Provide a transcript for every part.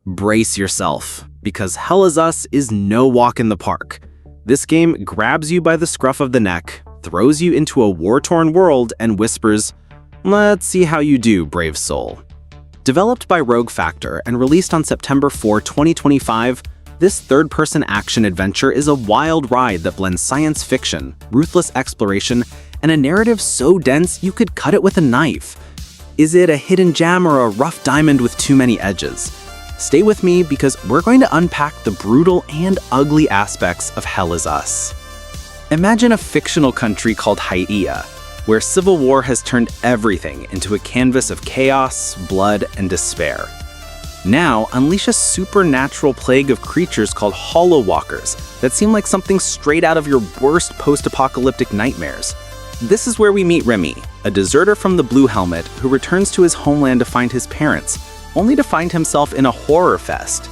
Brace yourself, because Hell Is Us is no walk in the park. This game grabs you by the scruff of the neck, throws you into a war-torn world, and whispers, "Let's see how you do, brave soul." Developed by Rogue Factor and released on September 4, 2025, this third-person action adventure is a wild ride that blends science fiction, ruthless exploration, and a narrative so dense you could cut it with a knife. Is it a hidden gem or a rough diamond with too many edges? Stay with me because we're going to unpack the brutal and ugly aspects of Hell Is Us. Imagine a fictional country called Hadea, where civil war has turned everything into a canvas of chaos, blood, and despair. Now, unleash a supernatural plague of creatures called Hollow Walkers that seem like something straight out of your worst post-apocalyptic nightmares. This is where we meet Rémi, a deserter from the Blue Helmet who returns to his homeland to find his parents, only to find himself in a horror fest.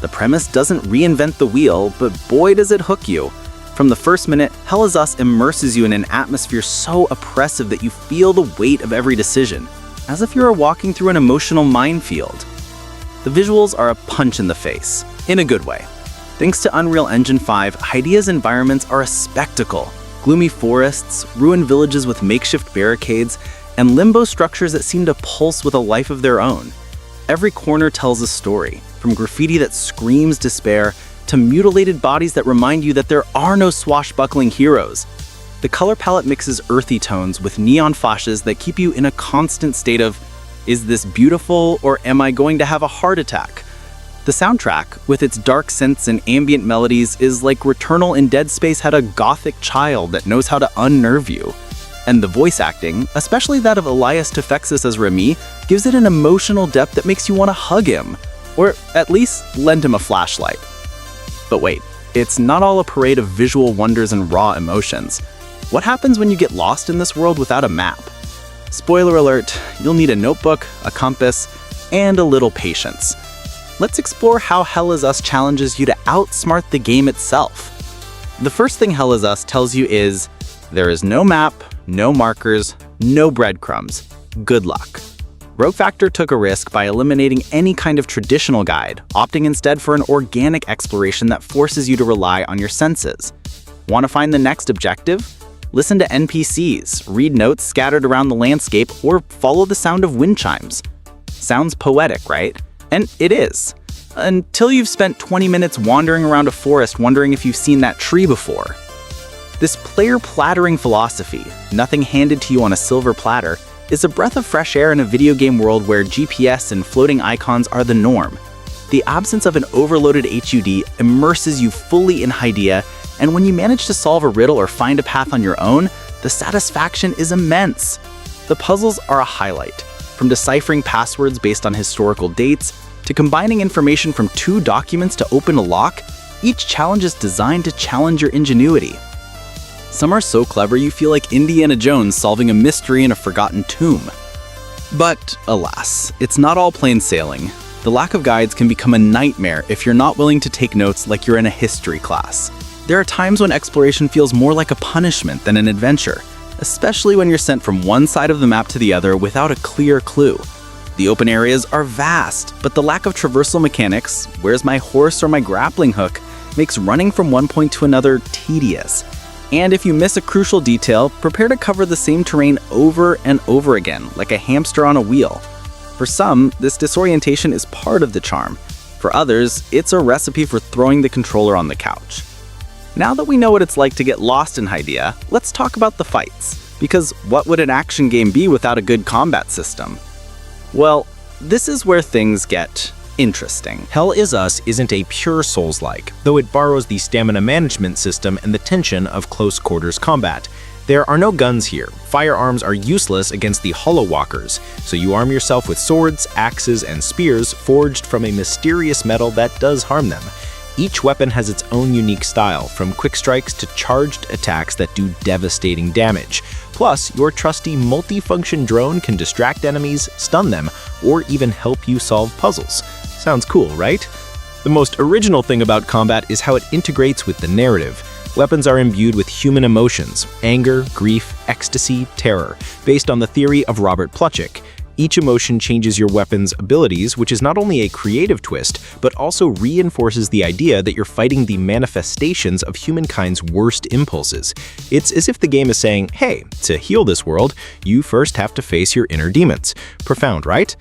The premise doesn't reinvent the wheel, but boy does it hook you. From the first minute, Hell Is Us immerses you in an atmosphere so oppressive that you feel the weight of every decision, as if you were walking through an emotional minefield. The visuals are a punch in the face, in a good way. Thanks to Unreal Engine 5, Hadea's environments are a spectacle. Gloomy forests, ruined villages with makeshift barricades, and limbo structures that seem to pulse with a life of their own. Every corner tells a story, from graffiti that screams despair to mutilated bodies that remind you that there are no swashbuckling heroes. The color palette mixes earthy tones with neon flashes that keep you in a constant state of, is this beautiful or am I going to have a heart attack? The soundtrack, with its dark synths and ambient melodies, is like Returnal in Dead Space had a gothic child that knows how to unnerve you. And the voice acting, especially that of Elias Tufexis as Rémi, gives it an emotional depth that makes you want to hug him, or at least lend him a flashlight. But wait, it's not all a parade of visual wonders and raw emotions. What happens when you get lost in this world without a map? Spoiler alert, you'll need a notebook, a compass, and a little patience. Let's explore how Hell Is Us challenges you to outsmart the game itself. The first thing Hell Is Us tells you is, there is no map, no markers, no breadcrumbs. Good luck. Rogue Factor took a risk by eliminating any kind of traditional guide, opting instead for an organic exploration that forces you to rely on your senses. Want to find the next objective? Listen to NPCs, read notes scattered around the landscape, or follow the sound of wind chimes. Sounds poetic, right? And it is. Until you've spent 20 minutes wandering around a forest wondering if you've seen that tree before. This player-plattering philosophy, nothing handed to you on a silver platter, is a breath of fresh air in a video game world where GPS and floating icons are the norm. The absence of an overloaded HUD immerses you fully in Hadea, and when you manage to solve a riddle or find a path on your own, the satisfaction is immense. The puzzles are a highlight, from deciphering passwords based on historical dates, to combining information from 2 documents to open a lock. Each challenge is designed to challenge your ingenuity. Some are so clever you feel like Indiana Jones solving a mystery in a forgotten tomb. But alas, it's not all plain sailing. The lack of guides can become a nightmare if you're not willing to take notes like you're in a history class. There are times when exploration feels more like a punishment than an adventure, especially when you're sent from one side of the map to the other without a clear clue. The open areas are vast, but the lack of traversal mechanics, where's my horse or my grappling hook, makes running from one point to another tedious. And if you miss a crucial detail, prepare to cover the same terrain over and over again, like a hamster on a wheel. For some, this disorientation is part of the charm. For others, it's a recipe for throwing the controller on the couch. Now that we know what it's like to get lost in Hadea, let's talk about the fights. Because what would an action game be without a good combat system? Well, this is where things get interesting. Hell Is Us isn't a pure Souls-like, though it borrows the stamina management system and the tension of close-quarters combat. There are no guns here. Firearms are useless against the Hollow Walkers, so you arm yourself with swords, axes, and spears forged from a mysterious metal that does harm them. Each weapon has its own unique style, from quick strikes to charged attacks that do devastating damage. Plus, your trusty multi-function drone can distract enemies, stun them, or even help you solve puzzles. Sounds cool, right? The most original thing about combat is how it integrates with the narrative. Weapons are imbued with human emotions, anger, grief, ecstasy, terror, based on the theory of Robert Plutchik. Each emotion changes your weapon's abilities, which is not only a creative twist, but also reinforces the idea that you're fighting the manifestations of humankind's worst impulses. It's as if the game is saying, hey, to heal this world, you first have to face your inner demons. Profound, right?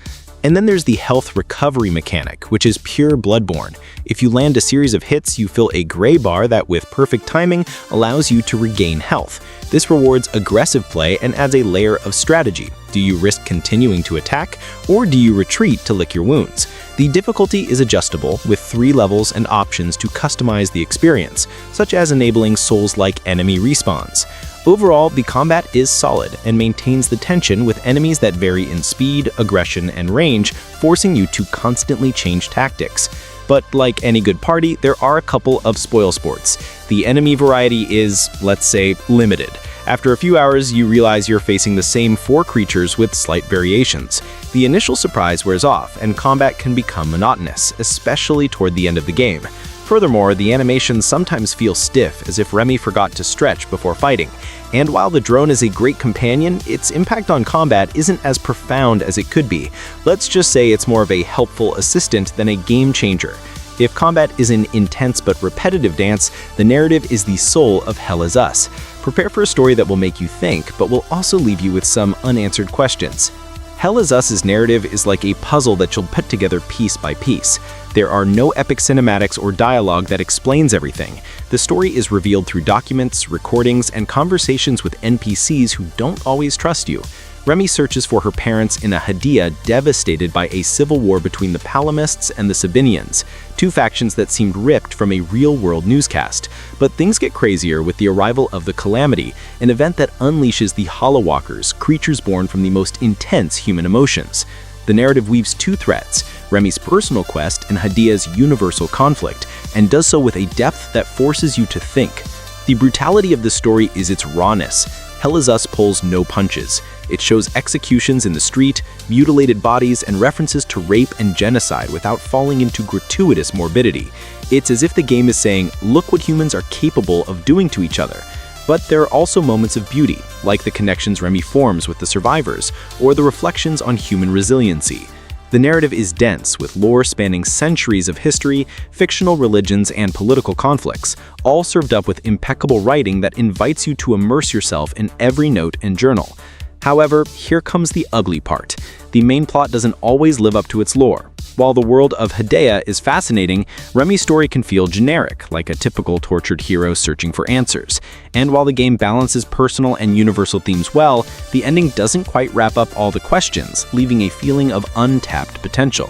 And then there's the health recovery mechanic, which is pure Bloodborne. If you land a series of hits, you fill a gray bar that, with perfect timing, allows you to regain health. This rewards aggressive play and adds a layer of strategy. Do you risk continuing to attack, or do you retreat to lick your wounds? The difficulty is adjustable, with 3 levels and options to customize the experience, such as enabling Souls-like enemy respawns. Overall, the combat is solid and maintains the tension with enemies that vary in speed, aggression, and range, forcing you to constantly change tactics. But like any good party, there are a couple of spoil sports. The enemy variety is, let's say, limited. After a few hours, you realize you're facing the same 4 creatures with slight variations. The initial surprise wears off, and combat can become monotonous, especially toward the end of the game. Furthermore, the animations sometimes feel stiff, as if Rémi forgot to stretch before fighting. And while the drone is a great companion, its impact on combat isn't as profound as it could be. Let's just say it's more of a helpful assistant than a game changer. If combat is an intense but repetitive dance, the narrative is the soul of Hell Is Us. Prepare for a story that will make you think, but will also leave you with some unanswered questions. Hell Is Us's narrative is like a puzzle that you'll put together piece by piece. There are no epic cinematics or dialogue that explains everything. The story is revealed through documents, recordings, and conversations with NPCs who don't always trust you. Rémi searches for her parents in a Hadea devastated by a civil war between the Palamists and the Sabinians, 2 factions that seemed ripped from a real-world newscast. But things get crazier with the arrival of the Calamity, an event that unleashes the Hollow Walkers, creatures born from the most intense human emotions. The narrative weaves 2 threads, Rémi's personal quest and Hadea's universal conflict, and does so with a depth that forces you to think. The brutality of the story is its rawness. Hell Is Us pulls no punches. It shows executions in the street, mutilated bodies, and references to rape and genocide without falling into gratuitous morbidity. It's as if the game is saying, look what humans are capable of doing to each other. But there are also moments of beauty, like the connections Rémi forms with the survivors, or the reflections on human resiliency. The narrative is dense, with lore spanning centuries of history, fictional religions, and political conflicts, all served up with impeccable writing that invites you to immerse yourself in every note and journal. However, here comes the ugly part. The main plot doesn't always live up to its lore. While the world of Hadea is fascinating, Rémi's story can feel generic, like a typical tortured hero searching for answers. And while the game balances personal and universal themes well, the ending doesn't quite wrap up all the questions, leaving a feeling of untapped potential.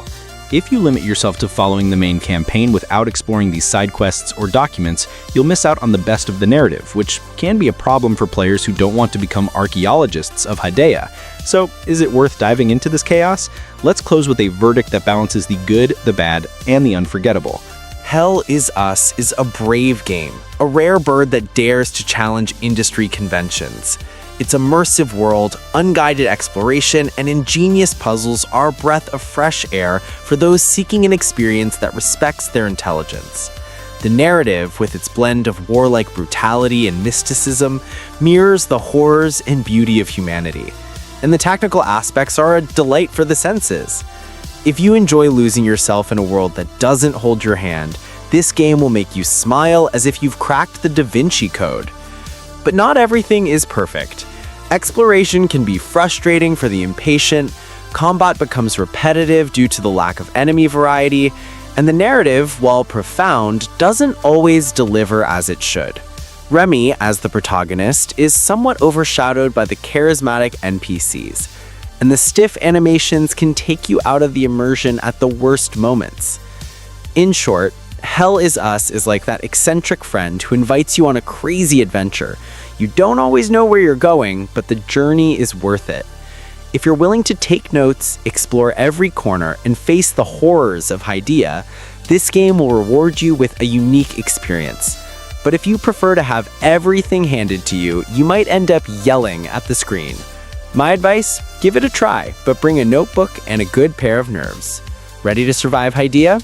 If you limit yourself to following the main campaign without exploring these side quests or documents, you'll miss out on the best of the narrative, which can be a problem for players who don't want to become archaeologists of Hadea. So, is it worth diving into this chaos? Let's close with a verdict that balances the good, the bad, and the unforgettable. Hell Is Us is a brave game, a rare bird that dares to challenge industry conventions. Its immersive world, unguided exploration, and ingenious puzzles are a breath of fresh air for those seeking an experience that respects their intelligence. The narrative, with its blend of warlike brutality and mysticism, mirrors the horrors and beauty of humanity. And the technical aspects are a delight for the senses. If you enjoy losing yourself in a world that doesn't hold your hand, this game will make you smile as if you've cracked the Da Vinci Code. But not everything is perfect. Exploration can be frustrating for the impatient, combat becomes repetitive due to the lack of enemy variety, and the narrative, while profound, doesn't always deliver as it should. Rémi, as the protagonist, is somewhat overshadowed by the charismatic NPCs, and the stiff animations can take you out of the immersion at the worst moments. In short, Hell Is Us is like that eccentric friend who invites you on a crazy adventure. You don't always know where you're going, but the journey is worth it. If you're willing to take notes, explore every corner, and face the horrors of Hadea, this game will reward you with a unique experience. But if you prefer to have everything handed to you, you might end up yelling at the screen. My advice? Give it a try, but bring a notebook and a good pair of nerves. Ready to survive Hadea?